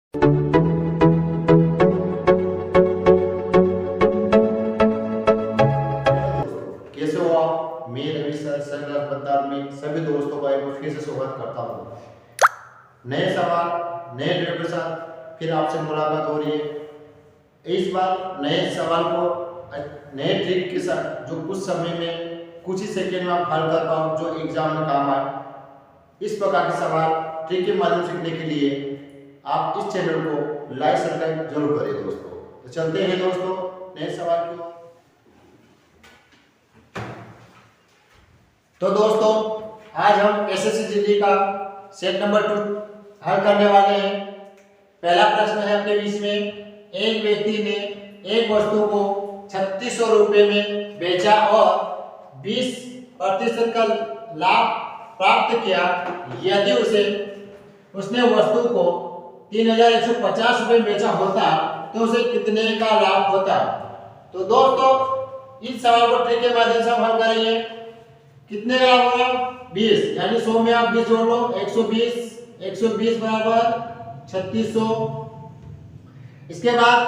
कैसे हो आप? मैं रवि सर सनग्लास बत्तार में सभी दोस्तों का एक बार फिर से स्वागत करता हूँ। नए सवाल नए वीडियो के साथ फिर आपसे मुलाकात हो रही है। इस बार नए सवाल को नए ट्रिक के साथ जो कुछ समय में कुछ ही सेकंड में आप हल कर पाओ, जो एग्जाम में काम आए। इस प्रकार के सवाल ट्रिक के माध्यम से सीखने के लिए आप इस चैनल को लाइक सब्सक्राइब जरूर करें दोस्तों। तो चलते हैं दोस्तों नए सवाल की ओर। तो दोस्तों आज हम एसएससी जीडी का सेट नंबर 2 हल करने वाले हैं। पहला प्रश्न है आपके बीच में, एक व्यक्ति ने एक वस्तु को 3600 रुपये में बेचा और 20% का लाभ प्राप्त किया। यदि उसने वस्तु को 3150 रुपये में बेचा होता तो उसे कितने का लाभ होता? तो दोस्तों इस सवाल को ट्रिक के माध्यम से हम हल करेंगे। कितने का लाभ होगा? 20, यानी 100 में आप 20 जोड़ लो, 120 बराबर 3600। इसके बाद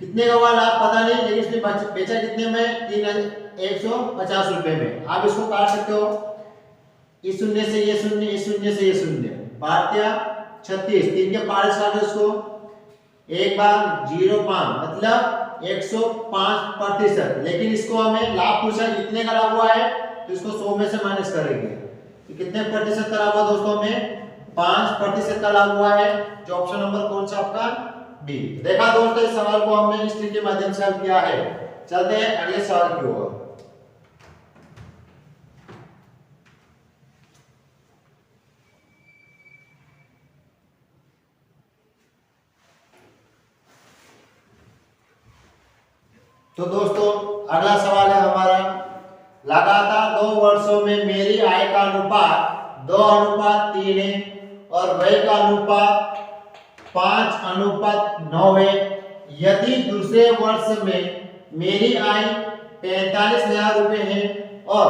कितने का हुआ लाभ पता नहीं, लेकिन इसने बेचा कितने में? 3150 रुपए में। आप इसको काट सकते हो, इस शून्य से ये शून्य, इस शून्य से ये शून्य, पार्त्या 36, 3 के पार काटो इसको, एक बार 0.5 मतलब 105%। लेकिन इसको हमें लाभ पूछा, कितने का लाभ हुआ है, तो इसको 100 में से माइनस करेंगे तो कितने प्रतिशत का लाभ हुआ दोस्तों? हमें 5% का लाभ हुआ है, जो ऑप्शन नंबर कौन सा आपका? डी। देखा दोस्तों, इस सवाल को हमने इस ट्रिक के माध्यम से हल किया है। चलते हैं अगले सवाल की ओर। तो दोस्तों अगला सवाल है हमारा, लगातार 2 वर्षों में मेरी आय का अनुपात 2:3 है और व्यय का अनुपात 5:9 है। यदि दूसरे वर्ष में मेरी आय 45,000 रुपये है और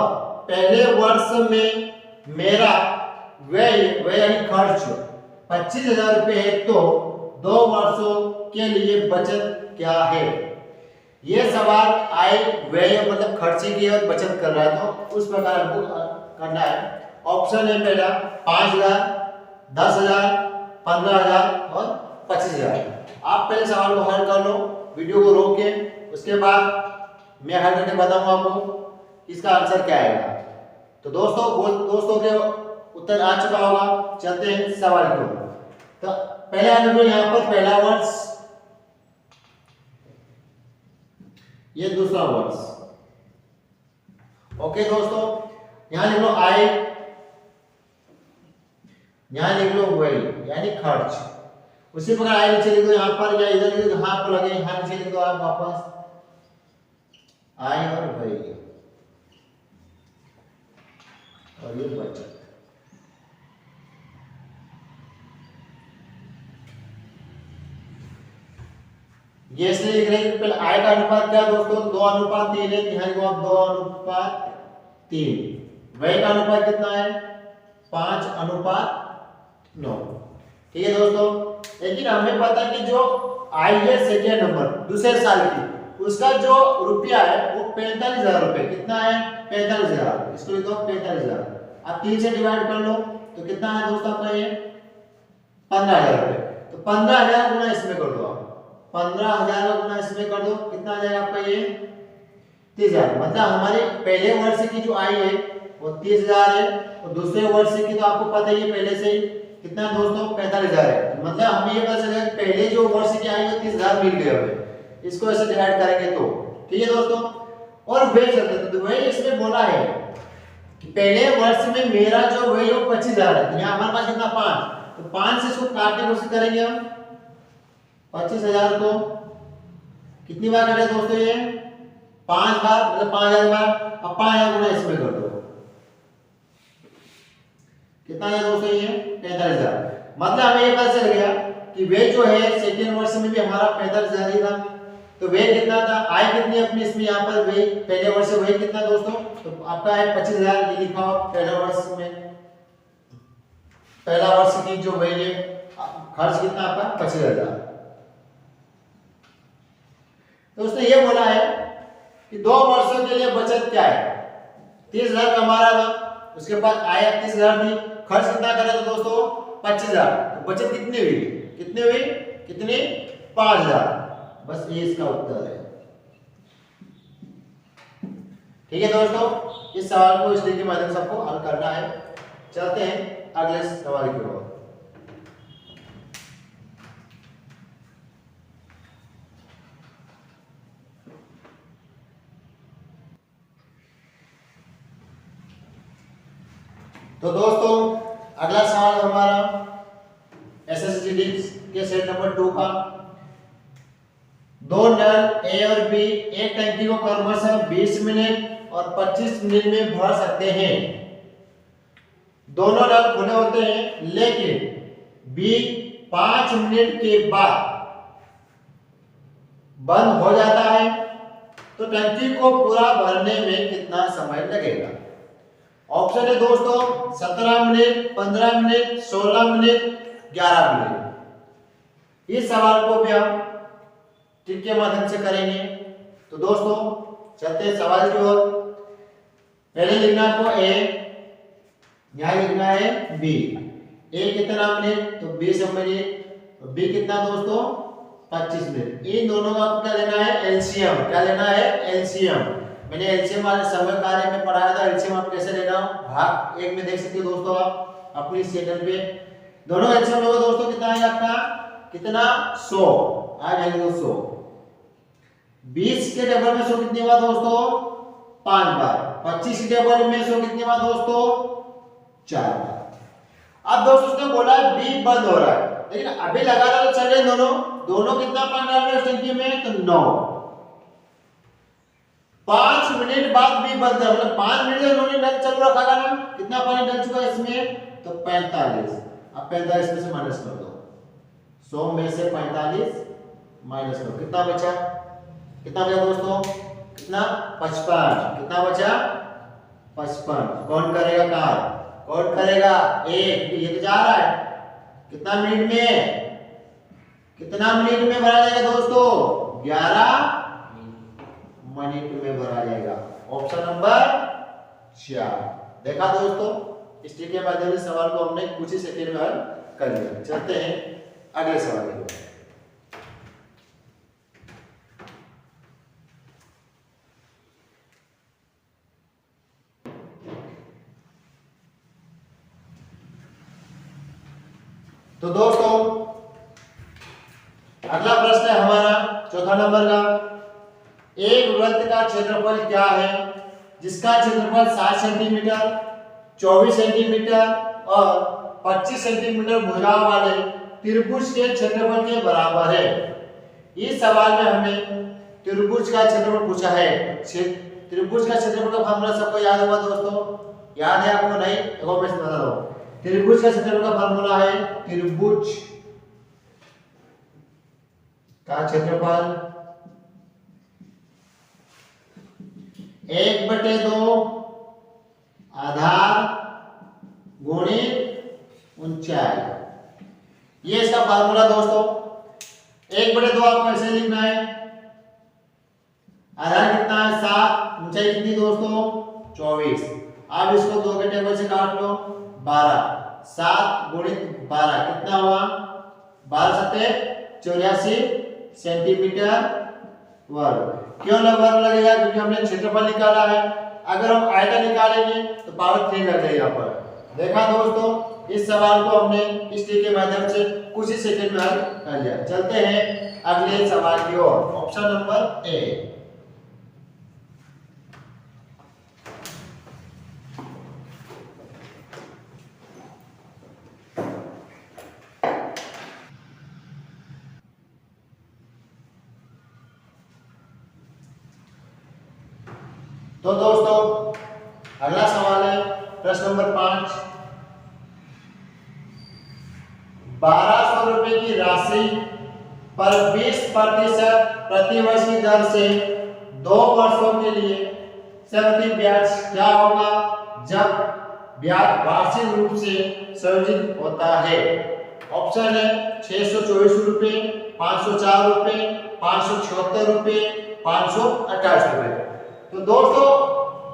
पहले वर्ष में मेरा व्यय खर्च 25,000 रुपये है, तो 2 वर्षों के लिए बचत क्या है? ये सवाल आय व्यय मतलब खर्चे की और बचत कर रहा है, तो उस प्रकार हमको करना है। ऑप्शन है पहला 5,000, 10,000, 15,000 और 25,000। आप पहले सवाल को हल कर लो, वीडियो को रोक के, उसके बाद मैं हल करके बताऊंगा आपको इसका आंसर क्या आएगा। तो दोस्तों के उत्तर आ चुका होगा। चलते हैं सवाल की ओर। तो पहले अनुभव यहाँ पर पहला वर्ष, ये दूसरा वर्ष। ओके दोस्तों, यहां लिख लो आय, यहां लिख लो व्यय यानी खर्च। उसी प्रकार आय नीचे लिख दो यहाँ पर, या इधर लिख दो, हाथ पर लगे, यहां नीचे लिख दो आप वापस आय और व्यय और ये बचत। ये इसलिए लिख रहे हैं पहले आय का अनुपात क्या दोस्तों? 2:3 है, ध्यान दो आप 2:3। व्यय का अनुपात कितना है? 5:9। ठीक है दोस्तों, लेकिन हमें पता है कि जो आय है सेकेंड नंबर दूसरे साल की, उसका जो रुपया है वो 45,000 रुपये। कितना है? 45,000। इसको लिख दो 45,000। आप 3 से डिवाइड कर लो तो कितना है दोस्तों आपका? ये 15,000 रुपये। तो 15,000 गुना इसमें कर दो आप, 15,000 का गुना इसमें कर दो, कितना आ जाएगा आपका? ये 30,000। मतलब हमारे पहले वर्ष की जो आय है वो 30,000 है, और दूसरे वर्ष की तो आपको पता ही है पहले से ही कितना दोस्तों? 45,000 है। मतलब हमें ये पता चलेगा कि पहले जो वर्ष की आय है 30,000 मिल गया हमें। इसको ऐसे डिवाइड करेंगे तो ठीक है दोस्तों। और व्यय चलते तो व्यय इसमें बोला है कि पहले वर्ष में मेरा जो व्यय है 25,000 है। यहाँ हमारे पास कितना? 5, तो 5 से इसको काटने की कोशिश करेंगे हम। 25,000 को कितनी बार करें दोस्तों? ये 5 बार, मतलब 5,000 बार। अब 5,000 गुना इसमें कर दो, कितना है दोस्तों? ये 45,000। मतलब हमें ये पता चल गया कि वे जो है सेकेंड वर्ष में भी हमारा 45,000 ही था। तो वे कितना था? आय कितनी अपनी इसमें यहाँ पर वे पहले वर्ष से वही कितना दोस्तों? तो आपका है 25,000, ये लिखा हो पहले वर्ष में, पहला वर्ष की जो वही है खर्च कितना आपका 25,000। तो उसने ये बोला है कि 2 वर्षों के लिए बचत क्या है, 30,000 कमा रहा था, उसके बाद आया 30,000 भी, खर्च कितना कर रहा था दोस्तों 25,000, तो बचत कितनी हुई, कितनी हुई, कितनी 5,000। बस ये इसका उत्तर है। ठीक है दोस्तों, इस सवाल को इस के माध्यम से आपको हल करना है। चलते हैं अगले सवाल की ओर। तो दोस्तों अगला सवाल हमारा एसएसजीडी के सेट नंबर 2 का। 2 नल ए और बी एक टंकी को क्रमशः 20 मिनट और 25 मिनट में भर सकते हैं। दोनों नल खुले होते हैं, लेकिन बी 5 मिनट के बाद बंद हो जाता है, तो टंकी को पूरा भरने में कितना समय लगेगा। ऑप्शन है दोस्तों 17 मिनट, 15 मिनट, 16 मिनट, 11 मिनट। इस सवाल को भी हम ट्रिक के माध्यम से करेंगे। तो दोस्तों चलते हैं सवाल की ओर। पहले लिखना आपको ए, यहां लिखना है बी। ए कितना मिनट, तो 20 मिनट, और बी कितना दोस्तों 25 मिनट। इन दोनों का आपको क्या लेना है, एलसीएम। क्या लेना है, एलसीएम। मैंने एलसीएम वाले समय कार्य में पढ़ाया था, एलसीएम आप कैसे लेना भाग 1 में देख सकते हो दोस्तों आप अपनी चैनल पे। दोनों एलसीएम लोगे दोस्तों कितना है आपका, कितना 100 आ जाएगा 100। 20 के डबल में 100 कितनी बार दोस्तों 5 बार। 25 के डबल में 100 कितनी बार दोस्तों 4 बार। अब दोस्तों उसने बोला बी बंद हो रहा है, लेकिन अभी लगा रहा तो चल रहे दोनों कितना पानी डाल रहे हैं टंकी में, तो 9। 5 मिनट बाद भी बंद है, मतलब 5 मिनट उन्होंने नल चालू रखा था ना, कितना पानी डल चुका है इसमें, तो 45। अब 45 में से माइनस कर दो, 100 में से 45 माइनस करो, कितना बचा, कितना बचा दोस्तों, कितना 55। कितना बचा 55। कौन करेगा कार, कौन करेगा, एक ये तो जा रहा है। कितना मिनट में, कितना मिनट में भरा जाएगा दोस्तों 11 मिनट में भरा जाएगा। Option number 4। देखा दोस्तों, इस ट्रिक के माध्यम से सवाल को हमने कुछ ही सेकंड में हल कर लिया। चलते हैं अगले सवाल की ओर। तो दोस्तों अगला प्रश्न है हमारा चौथा नंबर का। एक वृत्त का क्षेत्रफल क्या है जिसका क्षेत्रफल 60 सेंटीमीटर, 24 सेंटीमीटर और 25 सेंटीमीटर भुजा वाले त्रिभुज के क्षेत्रफल के बराबर है। इस सवाल में हमें त्रिभुज का क्षेत्रफल पूछा है। त्रिभुज का क्षेत्रफल का फार्मूला सबको याद होगा दोस्तों, याद है आपको, नहीं देखो मैं बता रहा हूं। त्रिभुज का क्षेत्रफल का फार्मूला है, त्रिभुज का क्षेत्रफल 1/2 आधार गुणित ऊंचाई। ये इसका फार्मूला दोस्तों। 1/2 आपको ऐसे लिखना है, आधार कितना है 7, ऊंचाई कितनी दोस्तों 24। आप इसको 2 के टेबल से काट लो 12, 7 गुणित 12 कितना हुआ 12 × 84 सेंटीमीटर वर्ग। क्यों वर्ग लगेगा, क्योंकि हमने क्षेत्रफल निकाला है। अगर हम आयतन निकालेंगे तो पावर 3 लग जाएगा यहाँ पर। देखा दोस्तों, इस सवाल को हमने इस ट्रिक के माध्यम से कुछ ही सेकंड में हल कर लिया। चलते हैं अगले सवाल की ओर। Option number A. तो दोस्तों अगला सवाल है प्रश्न नंबर 5। 1200 रुपए की राशि पर 20% प्रतिवर्ष की दर से 2 वर्षों के लिए चक्रवृद्धि ब्याज क्या होगा जब ब्याज वार्षिक रूप से संयोजित होता है। ऑप्शन है 624 रुपये, 504 रुपये, 576 रुपये, 528 रुपये। तो दोस्तों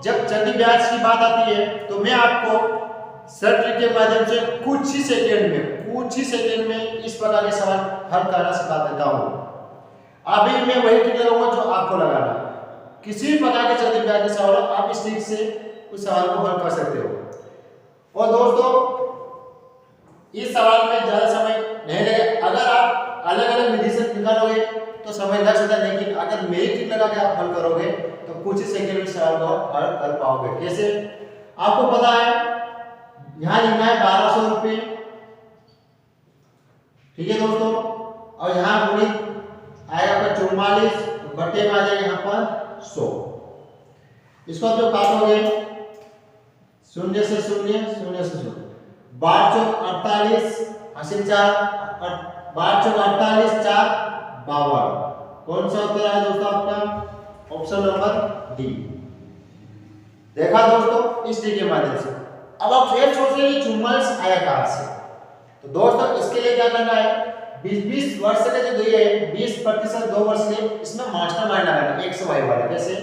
जब चलती ब्याज की बात आती है तो मैं आपको सर्च ट्रिक के माध्यम से कुछ ही सेकंड में इस प्रकार के सवाल हल करना सिखा देता हूँ। अभी मैं वही ट्रिक लगाऊंगा जो आपको लगाना। किसी भी प्रकार के चलती ब्याज के सवाल आप इस ट्रिक से उस सवाल को हल कर सकते हो। और दोस्तों इस सवाल में ज्यादा समय नहीं लगेगा। अगर आप अलग अलग विधि से निकालोगे तो समय लग सकता है, लेकिन अगर मेरी ट्रिक लगा के आप हल करोगे तो कुछ ही सेकंड में सवाल को हल कर पाओगे। कैसे? आपको पता है यहाँ लिखना है 1200 रुपये, ठीक है दोस्तों, और यहाँ गुणित आएगा आपका 44 बटे में आ जाएगा यहाँ पर 100। इसको आप जो काटोगे 0 से 0, 0 से 0, 12 चौक 48, हासिल 4, 12 चौक 48, 4 52। कौन सा उत्तर है दोस्तों आपका? Option number D. देखा दोस्तों इस ट्रिक के माध्यम से। अब आप फिर सोच रहे हैं 44 आया कहां से? तो दोस्तों इसके लिए क्या करना है, 20 वर्ष के जो दिए 20% 2 वर्ष के, इसमें मास्टरमाइंड लगाना है x y वाला। कैसे?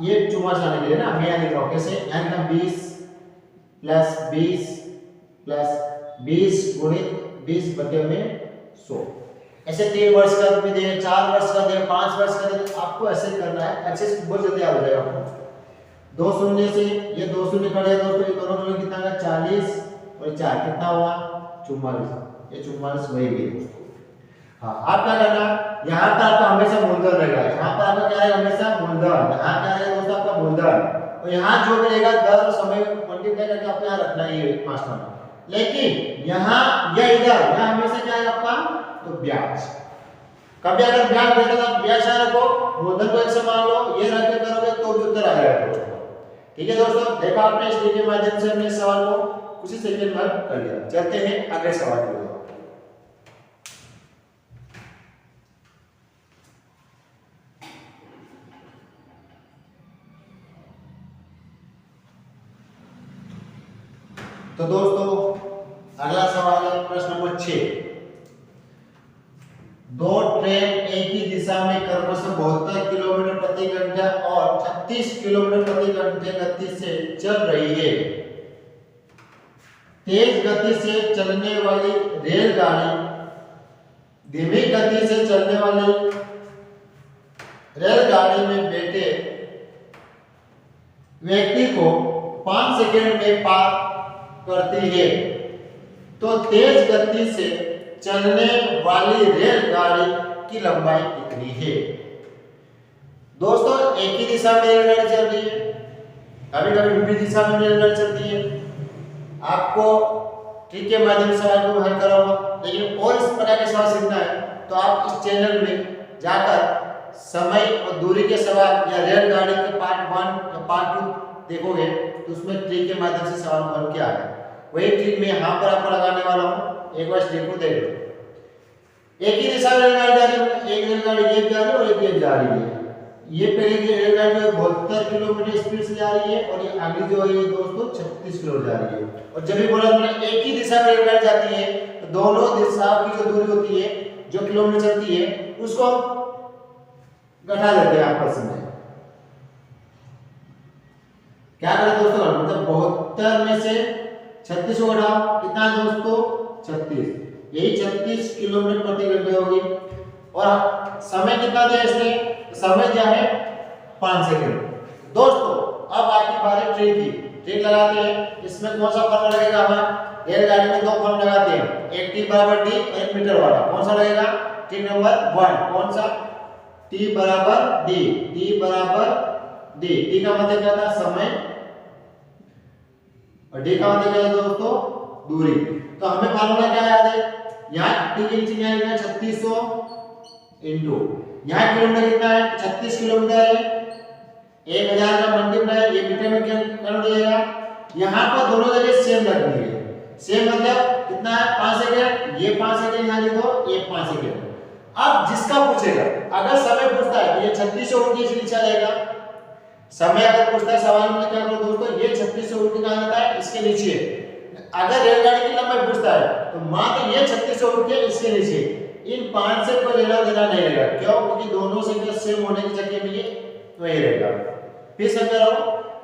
ये 44 लाने के लिए ना मैं लिख रहा हूं कैसे, यानी का 20 प्लस 20 गुणित 20 बटे में 100। ऐसे 3 वर्ष का भी दे, 4 वर्ष का दे, 5 वर्ष का दे, आपको ऐसे करना है। अच्छे से बहुत जल्दी याद हो जाएगा आपको। 2 शून्य से ये 2 शून्य कटे दोस्तों, ये दोनों में कितना होगा 40 और 4 कितना हुआ 44। ये 44 वही है। हाँ आप क्या करना, यहाँ पर आपका हमेशा मूलधन रहेगा। यहाँ पर आपका क्या रहेगा हमेशा मूलधन। यहाँ क्या रहेगा दोस्तों आपका मूलधन, और यहाँ जो भी रहेगा दर समय मल्टीप्लाई करके आपको यहाँ रखना ही है मास्टर में। लेकिन यहाँ या इधर यहाँ हमेशा क्या है आपका तो ब्याज। कभी अगर ब्याज देगा तो ब्याज यहाँ रखो, मूलधन को एक से मान लो, ये रख के करोगे तो भी उत्तर आ जाएगा दोस्तों। ठीक है दोस्तों, देखा आपने इस ट्रिक के माध्यम से हमने सवाल को कुछ ही सेकंड में हल कर लिया। चलते हैं अगले सवाल की ओर। तो दोस्तों अगला सवाल है प्रश्न नंबर 6। 2 ट्रेन एक ही दिशा में क्रमशः 72 किलोमीटर प्रति घंटा और 36 किलोमीटर प्रति घंटे गति से चल रही है। तेज गति से चलने वाली रेलगाड़ी धीमी गति से चलने वाली रेलगाड़ी में बैठे व्यक्ति को 5 सेकंड में पार करती है, तो तेज गति से चलने वाली रेलगाड़ी की लंबाई कितनी है? दोस्तों एक ही दिशा में रेलगाड़ी चल रही है, कभी कभी विपरीत दिशा में रेलगाड़ी चलती है। आपको ट्रिक के माध्यम से सवाल को हल कराऊंगा, लेकिन और इस प्रकार के सवाल सीखना है तो आप इस चैनल में जाकर समय और दूरी के सवाल या रेलगाड़ी के पार्ट 1 या पार्ट 2 देखोगे तो उसमें ट्रिक के माध्यम से सवाल हल किया है। वही ट्रिक मैं यहाँ पर आपको लगाने वाला हूँ, एक बार ट्रिक को देख लो। एक ही दिशा में रेलगाड़ी जा रही है, एक रेलगाड़ी ये जा रही है और एक ये जा रही है। ये पहली रेलगाड़ी 72 किलोमीटर स्पीड से जा रही है और ये अगली जो है ये दोस्तों 36 किलोमीटर जा रही है। और जब भी बोला मैंने एक ही दिशा में रेलगाड़ी जाती है तो दोनों दिशाओं की जो दूरी होती है, जो किलोमीटर चलती है, उसको घटा देते हैं आपस में। क्या करें दोस्तों, मतलब 72 में से 36 को घटाओ, कितना है दोस्तों 36, यही 36 किलोमीटर प्रति घंटे होगी। और समय कितना दिया इसने, समय दिया है 5 सेकंड। दोस्तों अब आगे बारी ट्रिक की, ट्रिक लगाते हैं। इसमें कौन सा फॉर्मूला लगेगा, हमारा रेलगाड़ी में 2 फॉर्मूला लगाते हैं, एक टी बराबर डी और एक मीटर वाला। कौन सा लगेगा, ट्रिक नंबर 1, कौन सा, टी बराबर डी, टी बराबर डी। टी का मतलब क्या था समय और डी का मतलब क्या है दोस्तों दूरी। तो हमें फॉर्मूला क्या याद है, यहाँ टी के नीचे क्या लिखना है 3600 इनटू यहाँ किलोमीटर कितना है 36 किलोमीटर है, 1000 का मल्टीप्लाई ये मीटर में कर दिएगा। यहाँ पर दोनों जगह सेम रखनी है, सेम मतलब कितना है 5 सेकंड, ये 5 सेकंड यहाँ लिखो, ये 5 सेकंड। अब जिसका पूछेगा, अगर समय पूछता है तो ये 3600 उल्टी से नीचे आएगा। समय अगर पूछता है सवाल में क्या करो दोस्तों, ये 3600 उल्टी कहाँ आता है इसके नीचे, अगर रेलगाड़ी की लंबाई पूछता है तो मात्र ये 36 से उठ के इसके नीचे इन 5 से कोई लेना देना नहीं रहेगा। क्यों? क्योंकि दोनों संख्या सेम होने की जगह में ये वही रहेगा। फिर समझ रहा हूं,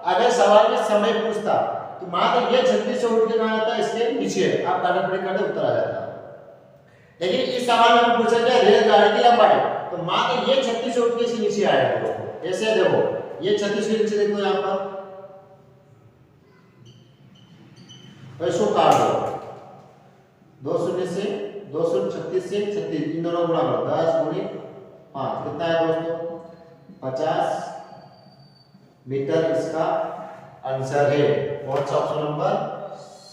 अगर सवाल में समय पूछता तो मात्र ये 36 से उठ के कहां आता है? इसके नीचे। आप काटापड़ी करते उत्तर आ जाता। लेकिन इस सवाल में पूछा गया रेलगाड़ी की लंबाई, तो मात्र ये 36 से उठ के इसके नीचे आएगा। ऐसे देखो, ये 36 के नीचे देखो यहां पर, तो इसको काट दो। 2 से 236 से 36 इन दोनों गुणा करो, 10 गुणी 5 कितना है दोस्तों? 50 मीटर इसका आंसर है। कौन सा? Option number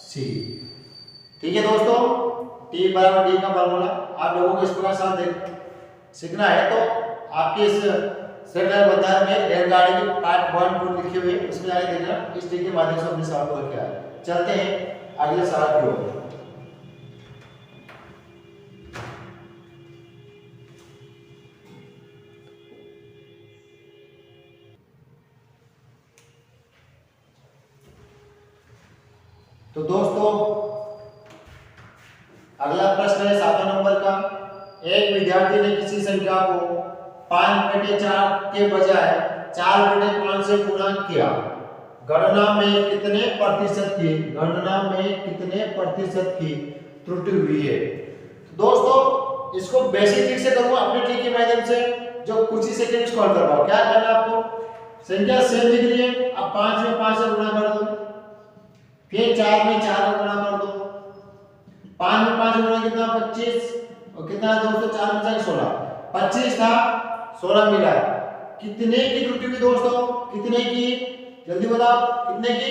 C. ठीक है दोस्तों, टी बराबर डी का फार्मूला आप लोगों को इस प्रकार साथ देख सीखना है। तो आपके इस श्रेणी बंधार में रेलगाड़ी के पार्ट 1 2 लिखे हुए, उसमें आगे देखना इस टी के माध्यम से अपने सवाल को क्या है। चलते हैं अगले सवाल की ओर। तो दोस्तों अगला प्रश्न है 7 नंबर का। एक विद्यार्थी ने किसी संख्या को 5/4 के बजाय 4/5 से गुणा किया। गणना में कितने प्रतिशत की त्रुटि हुई है? तो दोस्तों इसको बेसिक ट्रिक से करूंगा, अपने ट्रिक के माध्यम से जो कुछ ही सेकंड सॉल्व करवाओ। क्या करना है आपको? संख्या सेम दिख रही है, अब 5 में 5 से गुणा कर दो, फिर 4 में 4 से गुणा कर दो। 5 में 5 गुणा कितना? 25। और कितना है दोस्तों? 4 में 4 16। 25 था, 16 मिला। कितने की त्रुटि हुई दोस्तों? कितने की? जल्दी बताओ, कितने की?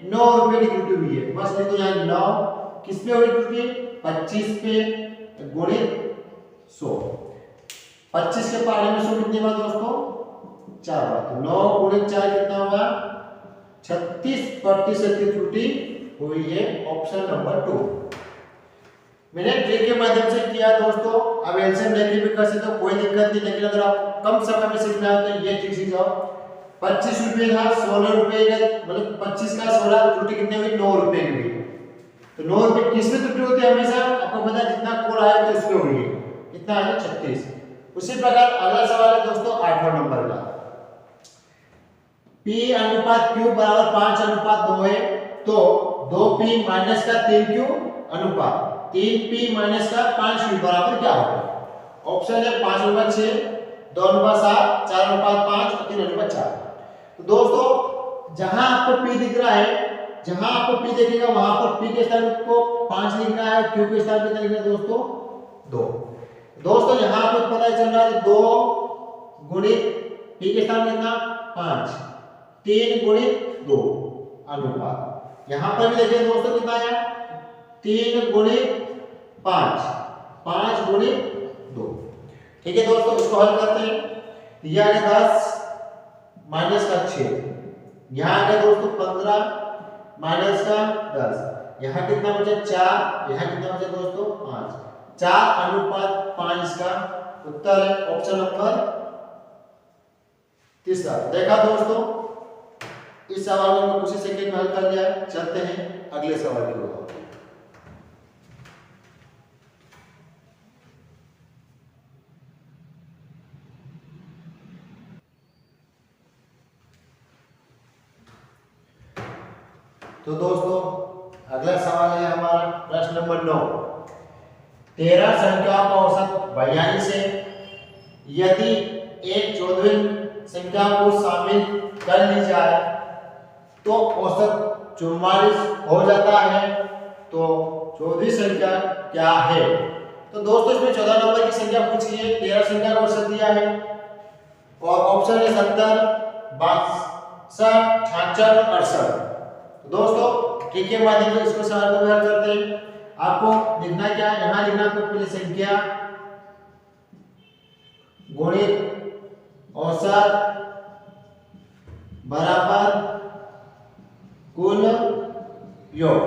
9 रुपए की त्रुटि हुई है। बस लिख दो यहाँ 9। किस पे हुई त्रुटि? 25 पे गुणित 100। 25 के पहाड़े में 100 कितनी हुआ दोस्तों? 4 बार। तो 9 गुणित 4 कितना होगा? 36% की त्रुटि हुई है। ऑप्शन नंबर 2 मैंने ट्रिक के माध्यम से किया दोस्तों। अब एलसीएम लेके भी कर सकते हो, कोई दिक्कत नहीं। लेकिन अगर आप कम समय में सीखना है तो ये ट्रिक सीख जाओ। 25 रुपए था, 16 रुपए का, मतलब 25 का 16 त्रुटि कितने हुई? 9 रुपए की हुई। तो 9 रुपए किस में त्रुटि होती है? हमेशा आपको पता है जितना कोड आया तो उसमें हुई है। कितना है? 36। उसी प्रकार अगला सवाल है दोस्तों 8वां नंबर का। P अनुपात Q बराबर 5:2 है, तो 2P माइनस का 3Q अनुपात 3P माइनस का 5Q बराबर क्या होगा? ऑप्शन है 5:6, 2:7, 4:5 और 3:4। तो दोस्तों जहां आपको P दिख रहा है, जहां आपको P दिखेगा वहां पर P के स्थान को 5 लिखना है, Q के स्थान कितना लिखना है दोस्तों? 2। दोस्तों यहां आपको पता चल रहा है 2 गुणित P के स्थान कितना? 5, 3 गुणित 2 अनुपात। यहां पर भी देखिए दोस्तों कितना है? 3 गुणित 5, 5 गुणित 2। ठीक है दोस्तों, इसको हल करते हैं। यह आ गया 10 माइनस का 6, यहां आ गया दोस्तों 15 माइनस का 10, यहां कितना बचा? 4, यहां कितना बचा दोस्तों? 5। 4:5 का उत्तर है ऑप्शन नंबर 3। देखा दोस्तों, इस सवाल को कुछ ही सेकंड में हल कर लिया। चलते हैं अगले सवाल की ओर। तो दोस्तों अगला सवाल है हमारा प्रश्न नंबर 9। 13 संख्याओं का औसत 42 है। यदि एक 14वीं संख्या को शामिल कर ली जाए तो औसत 44 हो जाता है। तो 14वीं संख्या क्या है? तो दोस्तों इसमें 14 नंबर की संख्या पूछी है, 13 संख्या का औसत दिया है और ऑप्शन है 70, 62, 66 और 68। दोस्तों ट्रिक के माध्यम से इसको सवाल को हल करते हैं। आपको लिखना क्या है? यहां लिखना आपको पहले संख्या गुणित औसत बराबर कुल योग।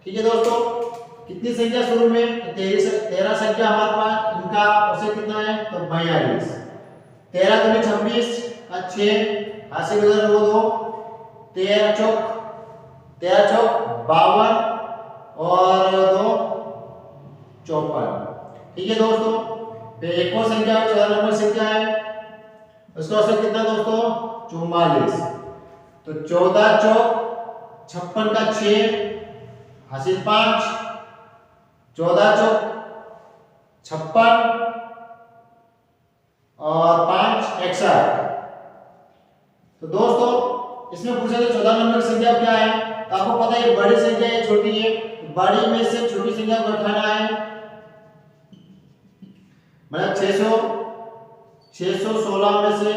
ठीक है दोस्तों, कितनी संख्या शुरू में? तो 13 संख्या हमारे पास, इनका औसत कितना है? तो 42। 13 दूनी 26 का 6 हाथ से गुजर 2 13 चौक 52 और 2 54। ठीक है दोस्तों, फिर एक और संख्या 14 नंबर संख्या है, उसका औसत कितना दोस्तों 44। तो 14 चौक 56 का 6 हासिल 5, 14 चौक 56 और 5 61। तो दोस्तों इसमें पूछा तो 14 नंबर की संख्या क्या है, तो आपको पता है बड़ी संख्या है छोटी है, बड़ी में से छोटी संख्या को घटाना है, मतलब 616 में से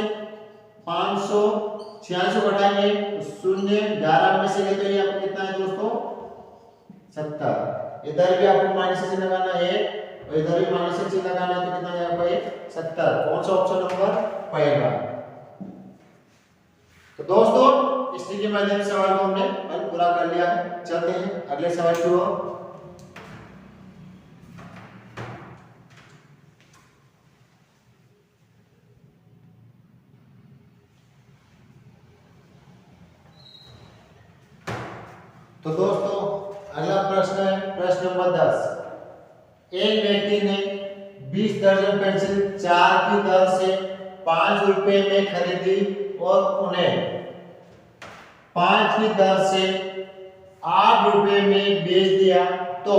586 घटाएंगे तो 0, 11 में से लेते हैं आपको कितना है दोस्तों 70। इधर भी आपको माइनस से लगाना है और इधर भी माइनस से लगाना है, तो कितना है आपका ये 70। कौन सा ऑप्शन नंबर पहला। तो दोस्तों इस के माध्यम से सवाल को हमने हल पूरा कर लिया है। चलते हैं अगले सवाल की ओर। तो दोस्तों अगला प्रश्न है प्रश्न नंबर 10। एक व्यक्ति ने 20 दर्जन पेंसिल 4 की दर से 5 रुपए में खरीदी और उन्हें 5 की दर से 8 रुपए में बेच दिया, तो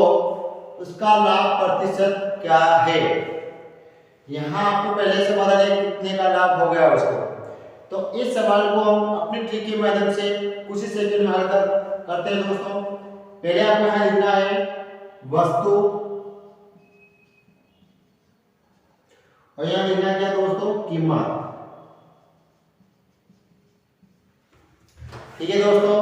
उसका लाभ प्रतिशत क्या है। यहाँ आपको पहले से पता है कितने का लाभ हो गया उसको। तो इस सवाल को हम अपनी ट्रिक के माध्यम से कुछ ही सेकंड में हल करते हैं दोस्तों। पहले आपको यहाँ लिखना है वस्तु और यहाँ लिखना है क्या दोस्तों कीमत। ठीक है दोस्तों,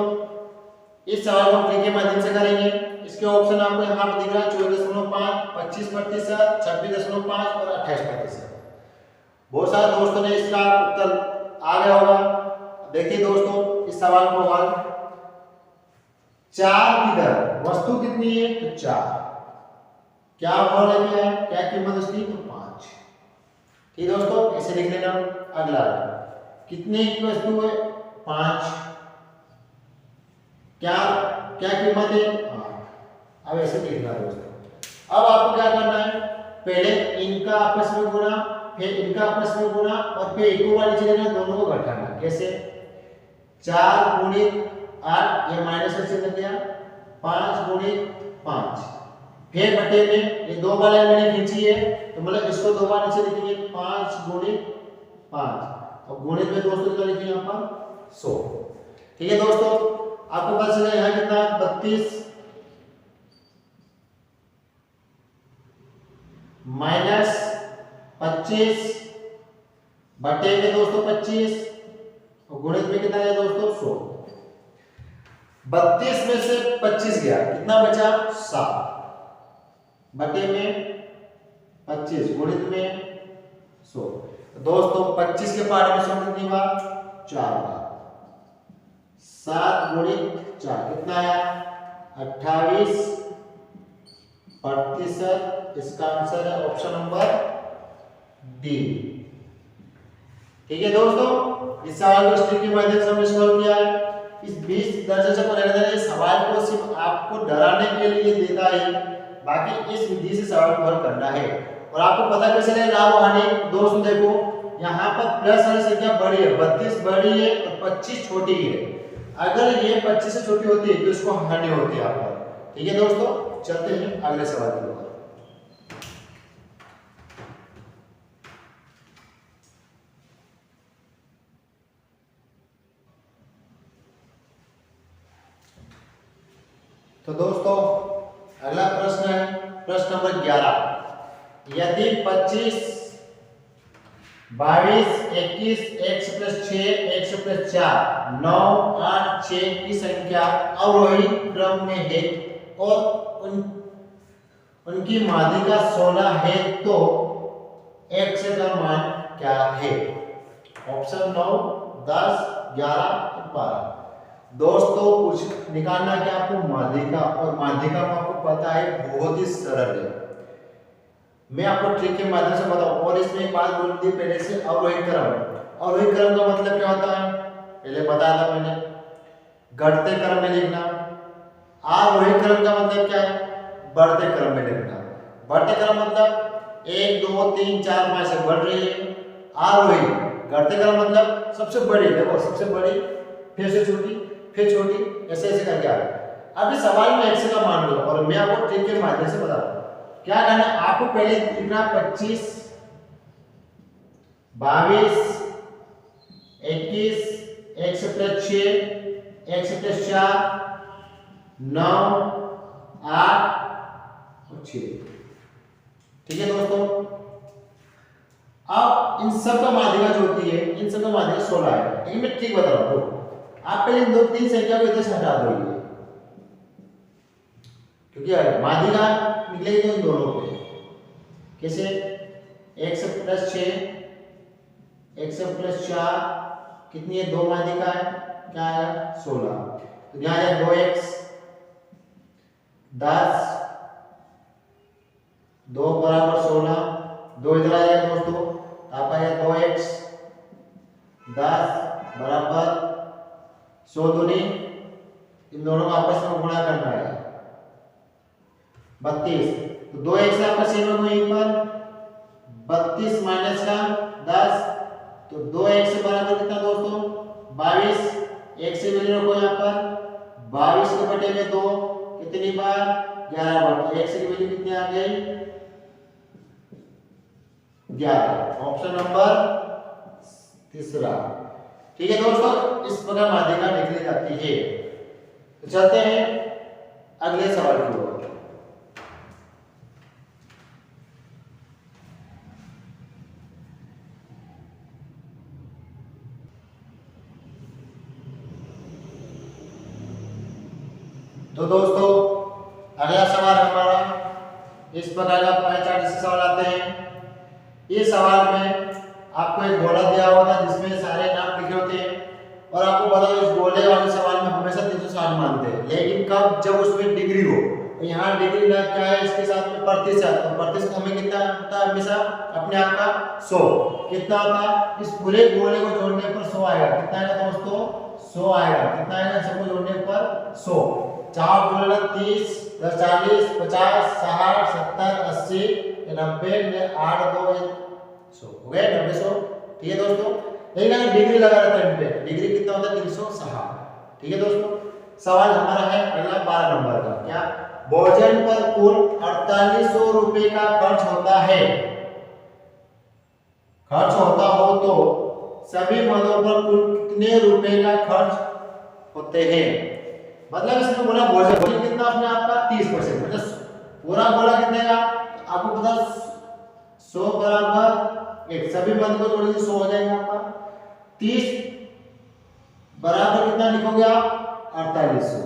इस सवाल को हम ट्रिक के माध्यम से करेंगे। इसके ऑप्शन आपको यहाँ पर दिख रहा है 24.5, 25%, 26.5 और 28%। बहुत सारे दोस्तों ने इसका उत्तर आ गया होगा। देखिए दोस्तों इस सवाल को हल 4 की दर, वस्तु कितनी है तो 4, क्या भाव लेके है, क्या कीमत उसकी तो 5। ठीक दोस्तों ऐसे लिख लेना। अगला कितने की वस्तु है 5, क्या क्या कीमत है 8। अब ऐसे लिखना दोस्तों। अब आपको क्या करना है, पहले इनका आपस में गुणा, फिर इनका आपस में गुणा और फिर एक बार नीचे लेना, दोनों को घटाना। कैसे 4 गुणित 8 ये माइनस का चिन्ह दिया, 5 गुणित 5, फिर बटे में ये 2 बार मैंने खींची है तो मतलब इसको 2 बार नीचे लिखेंगे 5 गुणित 5 और गुणित में दोस्तों क्या लिखेंगे यहाँ पर 100। ठीक है दोस्तों, आपको पता चला यहाँ कितना 32 माइनस 25 बटे में दोस्तों 25 और गुणित में कितना है दोस्तों 100। 32 में से 25 गया, कितना बचा 7 बटे में 25 गुणित में 100। दोस्तों 25 के पार्ट में 100 कितनी बार 4 बार, 7 गुणित 4 कितना आया 28%। इसका आंसर है ऑप्शन नंबर डी। ठीक है दोस्तों, इस सवाल को स्ट्रिक के माध्यम से हमने सॉल्व किया है। इस 20 दर्जन से को लेकर इस सवाल को सिर्फ आपको डराने के लिए देता है, बाकी इस विधि से सवाल को हल करना है। और आपको पता कैसे चले लाभ और हानि। दोस्तों देखो यहाँ पर प्लस वाली संख्या बड़ी है, 32 बड़ी है और 25 छोटी है। अगर ये 25 से छोटी होती है तो इसको हानि होती है यहाँ पर। ठीक है दोस्तों, चलते हैं अगले सवाल की ओर। तो दोस्तों अगला प्रश्न है प्रश्न नंबर 11। यदि 25, 22, 21, x + 6, x + 4, 9, 8, 6 की संख्या अवरोही क्रम में है और उनकी माध्यिका 16 है, तो x का मान क्या है। ऑप्शन 9, 10, 11, 12। दोस्तों कुछ निकालना क्या आपको माध्यिका, और माध्यिका को आपको पता है बहुत ही सरल है। मैं आपको ट्रिक के माध्यम से बताऊं। और इसमें एक बात बोल दी पहले से, अवरोही क्रम। अवरोही क्रम का मतलब क्या होता है पहले बताया था मैंने, घटते क्रम में लिखना। आरोही क्रम का मतलब क्या है? बढ़ते क्रम में लिखना। बढ़ते क्रम मतलब 1 2 3 4 5 से बढ़ रही है। आरोही घटते क्रम मतलब सबसे बड़ी, देखो सबसे बड़ी, फिर से छोटी, फिर छोटी, ऐसे ऐसे करके आ रहा है। अभी सवाल में x का मान लो और मैं आपको ट्रिक के माध्यम से बता रहा हूं। क्या करना है आपको? पहले लिखना 25 22 21 x + 6 x + 4 9 8 और 6। ठीक है दोस्तों, अब इन सब का माध्यिका जो होती है, इन सब का माध्यिका 16 है। लेकिन मैं ठीक बता रहा हूं, आप पहले इन दो तीन संख्या को इधर से हटा दो, क्योंकि माध्यिका निकलेगी तो इन दोनों पे। कैसे? x + 6 x + 4 कितनी है? 2 माध्यिका है, क्या है? 16। तो यहाँ है 2x 10 2 = 16, 2 इधर आ जाएगा दोस्तों, आप आएगा 2x 10 = 100 दूनी, इन दोनों को आपस में गुणा करना है 32। तो 2x आपका सेम है यहीं पर, 32 माइनस का 10, तो 2x बराबर कितना दोस्तों? 22। x से वैल्यू रखो यहाँ पर, 22 के बटे में 2 कितनी बार? 11 बार। तो x की वैल्यू कितनी आ गई? 11। ऑप्शन नंबर तीसरा। ठीक है दोस्तों, इस प्रकार माध्यिका निकली जाती है। तो चलते हैं अगले सवाल की ओर। तो दोस्तों अगला सवाल हमारा इस प्रकार का पाई चार्ट से सवाल आते हैं। इस सवाल में आपको एक गोला दिया होता है जिसमें सारे नाम लिखे होते हैं और आपको पता है इस गोले वाले सवाल में हमेशा 360 मानते हैं, लेकिन कब? जब उसमें डिग्री हो। तो यहाँ डिग्री ना क्या है, इसके साथ में प्रतिशत, तो प्रतिशत हमें कितना होता है? हमेशा अपने आप का 100। कितना होता है? इस पूरे गोले को जोड़ने पर 100 आएगा। कितना आएगा दोस्तों? 100 आएगा। कितना आएगा? सबको जोड़ने पर 100। 4 गुणा 30 10 40 50 60 70 80 90 8 2 100 हो गए 90 100। ठीक है दोस्तों, लेकिन अगर डिग्री लगा रहता है इन पे, डिग्री कितना होता है? 360। ठीक है दोस्तों, सवाल हमारा है अगला 12 नंबर का। क्या? भोजन पर कुल 4800 रुपए का खर्च होता है। खर्च होता हो तो सभी मदों पर कुल कितने रुपए का खर्च होते हैं? मतलब इसमें बोला भोजन कितना अपने आप का 30%, मतलब पूरा बोला कितने का? आपको पता 100 बराबर 1, सभी मद को जोड़िए 100 हो जाएगा आपका। 30 बराबर कितना लिखोगे आप? 4800।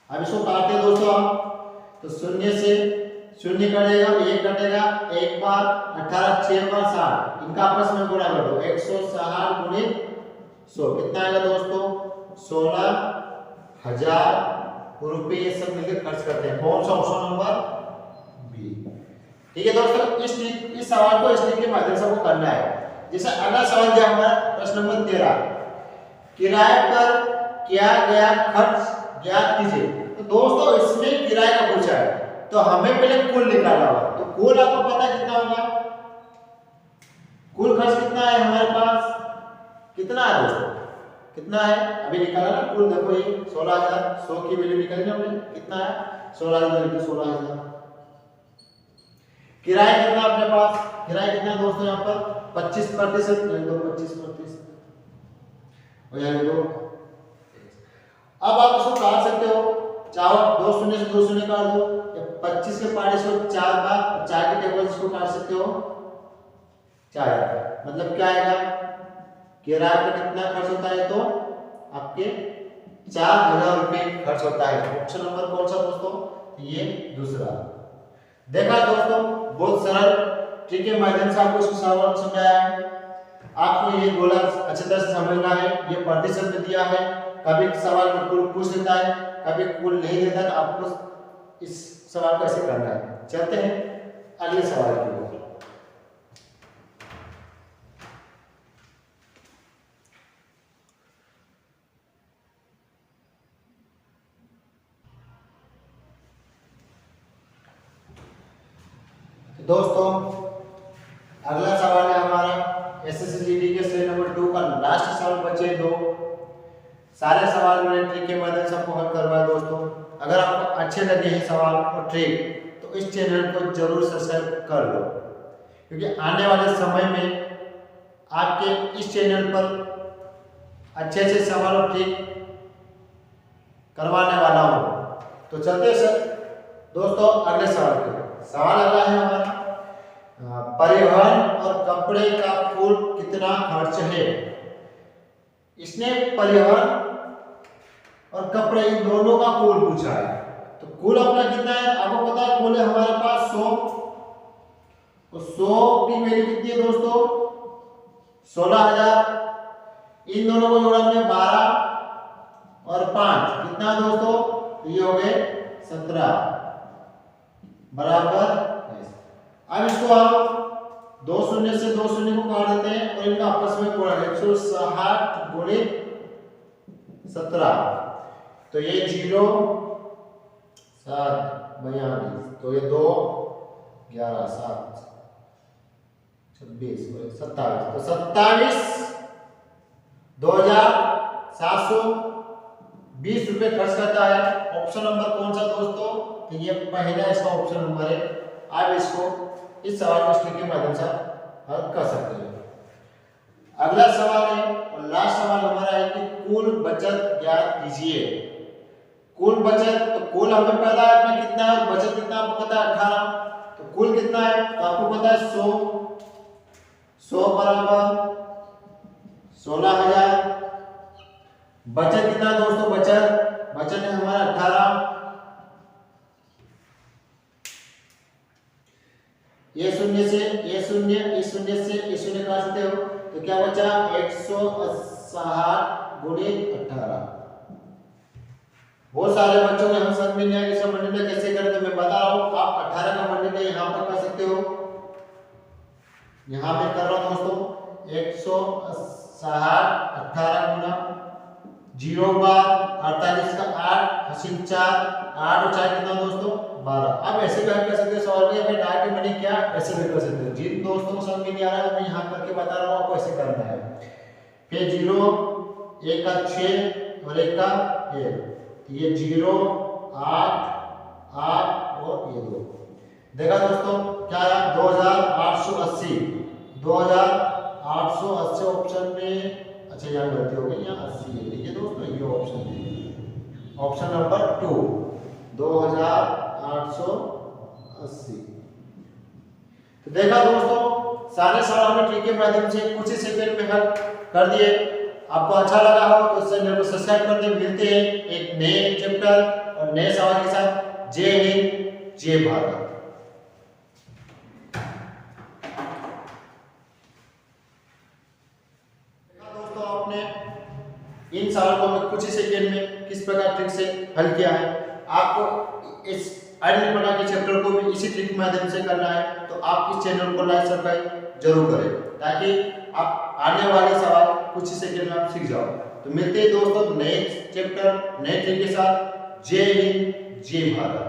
अब इसको काटते दोस्तों आप, तो शून्य से शून्य कटेगा, 1 कटेगा, 1 बार 18 6 बार 60, इनका आपस में गुणा कर दो। 160 गुणित 100 कितना आएगा दोस्तों? 16,000 रुपये सब मिलकर खर्च करते हैं। कौन सा? Option number B. ठीक है दोस्तों, इस सवाल को इस ट्रिक के माध्यम से आपको करना है। जैसे अगला सवाल जो हमारा प्रश्न नंबर 13, किराए पर किया गया खर्च ज्ञात कीजिए। तो दोस्तों इसमें किराए का पूछा है, तो हमें पहले कुल निकालना होगा। तो कुल आपको पता कितना होगा? कुल खर्च कितना है हमारे पास? कितना है दोस्तों? कितना है? अभी निकाला ना कुल, देखो ये 16,000, 100 की वैल्यू निकाली ना हमने, कितना है? 16,000 16,000। किराया कितना अपने पास? किराया कितना दोस्तों? यहाँ पर 25%, नहीं तो 25% हो जाएगा। अब आप इसको काट सकते हो, चाहो 2 शून्य से 2 शून्य काट दो, या 25 के पार्ट इसको 4 बार 4 के टेबल इसको काट सकते हो 4। मतलब क्या आएगा? किराए पर कितना खर्च होता है? तो आपके 4,000 रुपए खर्च होता है। ऑप्शन नंबर कौन सा दोस्तों? ये दूसरा। देखा दोस्तों, बहुत सरल ट्रिक के माध्यम से आपको इसको सवाल समझाया है। आपको ये गोला अच्छी तरह से समझना है। ये प्रतिशत में दिया है, कभी सवाल में कुल पूछ लेता है, कभी कुल नहीं देता, तो आपको इस सवाल को ऐसे करना है। चलते हैं अगले सवाल की ओर। दोस्तों अगला सवाल है हमारा एसएससी जीडी के सेट नंबर 2 का लास्ट सवाल बचे 2। सारे सवाल मैंने ट्रिक के माध्यम से आपको हल करवाया दोस्तों। अगर आपको अच्छे लगे हैं सवाल और ट्रिक तो इस चैनल को जरूर सब्सक्राइब कर लो, क्योंकि आने वाले समय में आपके इस चैनल पर अच्छे अच्छे सवाल और ट्रिक करवाने वाला हूँ। तो चलते सर दोस्तों अगले सवाल पे। सवाल अगला है हमारा परिवहन और कपड़े का कुल कितना खर्च है। इसने परिवहन और कपड़े इन दोनों का कुल पूछा है। तो कुल अपना कितना है आपको पता है, कुल है हमारे पास 100। तो 100 की वैल्यू कितनी है दोस्तों 16,000। इन दोनों को जोड़ा हमने 12 और 5 कितना दोस्तों, ये हो गए 17 बराबर। अब इसको हम 2 शून्य से 2 शून्य को काट देते हैं और इनका आपस में गुणा 160 गुणित 17। तो ये 0 7 42, तो ये 2 11 7 26 और 27, तो 27,720 रुपए खर्च करता है। ऑप्शन नंबर कौन सा दोस्तों, तो ये पहला इसका ऑप्शन नंबर है। आप इसको इस सवाल को स्क्रीन के माध्यम से हल कर सकते हैं। अगला सवाल है और लास्ट सवाल हमारा है कि कुल बचत ज्ञात कीजिए। कुल बचत, तो कुल हमें पता है अपना कितना है, बचत कितना आपको पता है 18। तो कुल कितना है तो आपको पता है 100 बराबर 16,000। बचत कितना दोस्तों, बचत है हमारा 18। ये शून्य से ये शून्य, इस शून्य से इस शून्य काट सकते हो, तो क्या बचा 160 गुणित 18। बहुत सारे बच्चों को हम समझ में नहीं आया कि सब मल्टीप्लाई कैसे करते, मैं बता रहा हूं। आप 18 का मल्टीप्लाई यहां पर कर सकते हो, यहां पे कर रहा हूं दोस्तों 160 18 गुना 0 बार 48 का 8 हसीन 4 8 और 4 कितना दोस्तों 12। अब ऐसे भी कर सकते हो सवाल में, अगर डायरेक्ट मैंने क्या ऐसे भी कर सकते हो। जिन दोस्तों को समझ में नहीं आ रहा है मैं यहाँ करके बता रहा हूँ आपको ऐसे करना है। फिर 0 1 का 6 और 1 का 1, तो ये 0 8 8 और ये 2। देखा दोस्तों क्या है 2880 2880 ऑप्शन में। अच्छा यहाँ गलती हो गई, यहाँ 80 है। ठीक है दोस्तों ये ऑप्शन है, ऑप्शन नंबर 2 2880। तो देखा दोस्तों सारे सवाल हमने ट्रिक के माध्यम से कुछ ही सेकंड में हल कर दिए। आपको अच्छा लगा हो तो चैनल को सब्सक्राइब कर दें। मिलते हैं एक नए चैप्टर और नए सवाल के साथ। जय हिंद जय भारत। इन सवालों को मैं कुछ ही सेकंड में किस प्रकार ट्रिक से हल किया है। आपको इस अन्य प्रकार के चैप्टर को भी इसी ट्रिक के माध्यम से करना है, तो आप इस चैनल को लाइक सब्सक्राइब जरूर करें, ताकि आप आने वाले सवाल कुछ ही सेकंड में आप सीख जाओ। तो मिलते हैं दोस्तों नए चैप्टर नए ट्रिक के साथ। जय हिंद जय भारत।